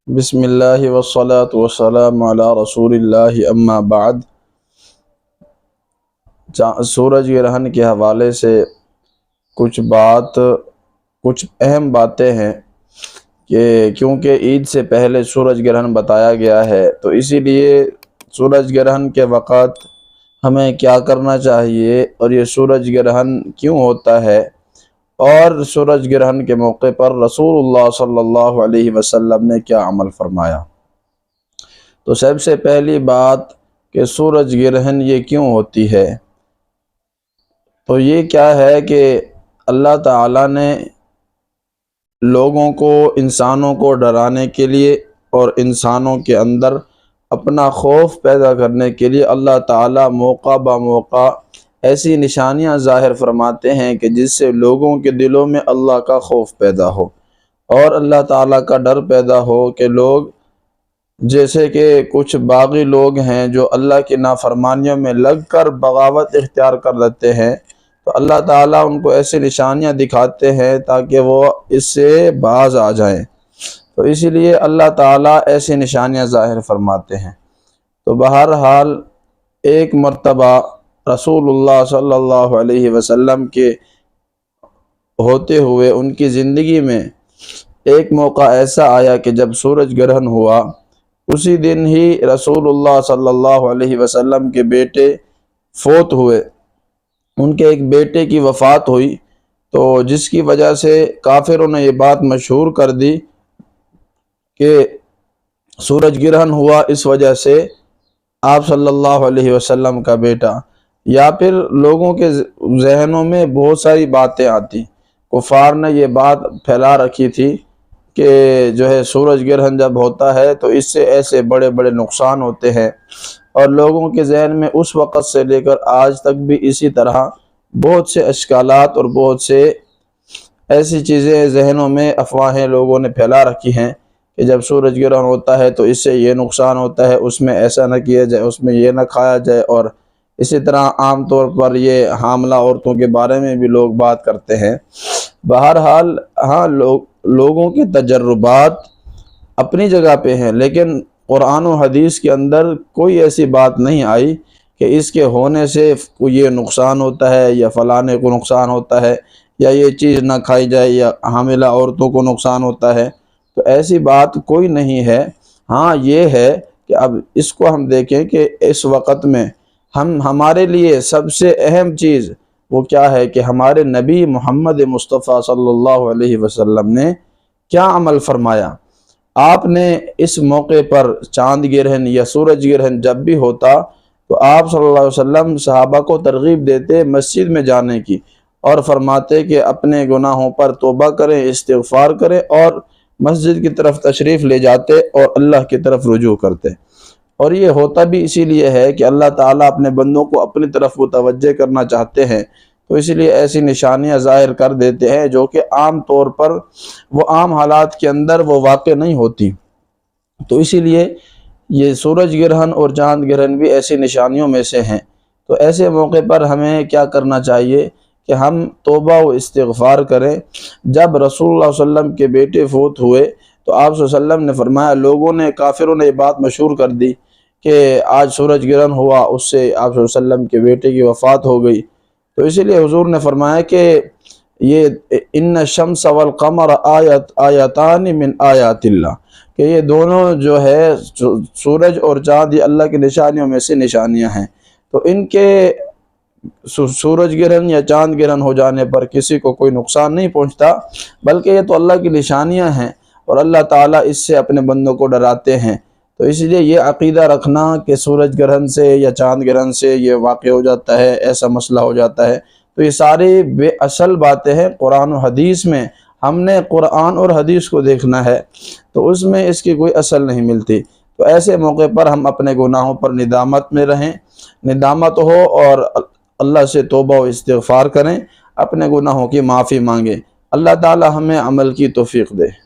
بسم اللہ والصلاة والسلام علی رسول اللہ اما بعد۔ سورج گرہن کے حوالے سے کچھ اہم باتیں ہیں کہ کیونکہ عید سے پہلے سورج گرہن بتایا گیا ہے، تو اسی لیے سورج گرہن کے وقت ہمیں کیا کرنا چاہیے اور یہ سورج گرہن کیوں ہوتا ہے، اور سورج گرہن کے موقع پر رسول اللہ صلی اللہ علیہ وسلم نے کیا عمل فرمایا۔ تو سب سے پہلی بات کہ سورج گرہن یہ کیوں ہوتی ہے، تو یہ کیا ہے کہ اللہ تعالیٰ نے لوگوں کو، انسانوں کو ڈرانے کے لیے اور انسانوں کے اندر اپنا خوف پیدا کرنے کے لیے اللہ تعالیٰ موقع بہ موقع ایسی نشانیاں ظاہر فرماتے ہیں کہ جس سے لوگوں کے دلوں میں اللہ کا خوف پیدا ہو اور اللہ تعالیٰ کا ڈر پیدا ہو، کہ لوگ جیسے کہ کچھ باغی لوگ ہیں جو اللہ کی نافرمانیوں میں لگ کر بغاوت اختیار کر لیتے ہیں، تو اللہ تعالیٰ ان کو ایسی نشانیاں دکھاتے ہیں تاکہ وہ اس سے باز آ جائیں۔ تو اسی لیے اللہ تعالیٰ ایسی نشانیاں ظاہر فرماتے ہیں۔ تو بہرحال ایک مرتبہ رسول اللہ صلی اللہ علیہ وسلم کے ہوتے ہوئے ان کی زندگی میں ایک موقع ایسا آیا کہ جب سورج گرہن ہوا، اسی دن ہی رسول اللہ صلی اللہ علیہ وسلم کے بیٹے فوت ہوئے، ان کے ایک بیٹے کی وفات ہوئی، تو جس کی وجہ سے کافروں نے یہ بات مشہور کر دی کہ سورج گرہن ہوا اس وجہ سے آپ صلی اللہ علیہ وسلم کا بیٹا، یا پھر لوگوں کے ذہنوں میں بہت ساری باتیں آتی، کفار نے یہ بات پھیلا رکھی تھی کہ جو ہے سورج گرہن جب ہوتا ہے تو اس سے ایسے بڑے بڑے نقصان ہوتے ہیں، اور لوگوں کے ذہن میں اس وقت سے لے کر آج تک بھی اسی طرح بہت سے اشکالات اور بہت سے ایسی چیزیں ذہنوں میں، افواہیں لوگوں نے پھیلا رکھی ہیں کہ جب سورج گرہن ہوتا ہے تو اس سے یہ نقصان ہوتا ہے، اس میں ایسا نہ کیا جائے، اس میں یہ نہ کھایا جائے، اور اسی طرح عام طور پر یہ حاملہ عورتوں کے بارے میں بھی لوگ بات کرتے ہیں۔ بہرحال ہاں، لوگوں کے تجربات اپنی جگہ پہ ہیں، لیکن قرآن و حدیث کے اندر کوئی ایسی بات نہیں آئی کہ اس کے ہونے سے یہ نقصان ہوتا ہے یا فلانے کو نقصان ہوتا ہے، یا یہ چیز نہ کھائی جائے، یا حاملہ عورتوں کو نقصان ہوتا ہے، تو ایسی بات کوئی نہیں ہے۔ ہاں یہ ہے کہ اب اس کو ہم دیکھیں کہ اس وقت میں ہمارے لیے سب سے اہم چیز وہ کیا ہے کہ ہمارے نبی محمد مصطفیٰ صلی اللہ علیہ وسلم نے کیا عمل فرمایا۔ آپ نے اس موقع پر چاند گرہن یا سورج گرہن جب بھی ہوتا تو آپ صلی اللہ علیہ وسلم صحابہ کو ترغیب دیتے مسجد میں جانے کی، اور فرماتے کہ اپنے گناہوں پر توبہ کریں، استغفار کریں، اور مسجد کی طرف تشریف لے جاتے اور اللہ کی طرف رجوع کرتے۔ اور یہ ہوتا بھی اسی لیے ہے کہ اللہ تعالیٰ اپنے بندوں کو اپنی طرف متوجہ کرنا چاہتے ہیں، تو اسی لیے ایسی نشانیاں ظاہر کر دیتے ہیں جو کہ عام طور پر وہ عام حالات کے اندر وہ واقع نہیں ہوتی۔ تو اسی لیے یہ سورج گرہن اور چاند گرہن بھی ایسی نشانیوں میں سے ہیں۔ تو ایسے موقع پر ہمیں کیا کرنا چاہیے کہ ہم توبہ و استغفار کریں۔ جب رسول اللہ صلی اللہ علیہ وسلم کے بیٹے فوت ہوئے تو آپ صلی اللہ علیہ وسلم نے فرمایا، لوگوں نے، کافروں نے یہ بات مشہور کر دی کہ آج سورج گرہن ہوا، اس سے آپ صلی اللہ علیہ وسلم کے بیٹے کی وفات ہو گئی۔ تو اسی لیے حضور نے فرمایا کہ یہ ان الشمس والقمر آیتان من آیات اللہ، کہ یہ دونوں جو ہے سورج اور چاند یہ اللہ کی نشانیوں میں سے نشانیاں ہیں۔ تو ان کے سورج گرہن یا چاند گرہن ہو جانے پر کسی کو کوئی نقصان نہیں پہنچتا، بلکہ یہ تو اللہ کی نشانیاں ہیں اور اللہ تعالیٰ اس سے اپنے بندوں کو ڈراتے ہیں۔ تو اس لیے یہ عقیدہ رکھنا کہ سورج گرہن سے یا چاند گرہن سے یہ واقع ہو جاتا ہے، ایسا مسئلہ ہو جاتا ہے، تو یہ ساری بے اصل باتیں ہیں۔ قرآن و حدیث میں ہم نے قرآن اور حدیث کو دیکھنا ہے، تو اس میں اس کی کوئی اصل نہیں ملتی۔ تو ایسے موقع پر ہم اپنے گناہوں پر ندامت میں رہیں، ندامت ہو، اور اللہ سے توبہ و استغفار کریں، اپنے گناہوں کی معافی مانگیں۔ اللہ تعالی ہمیں عمل کی توفیق دے۔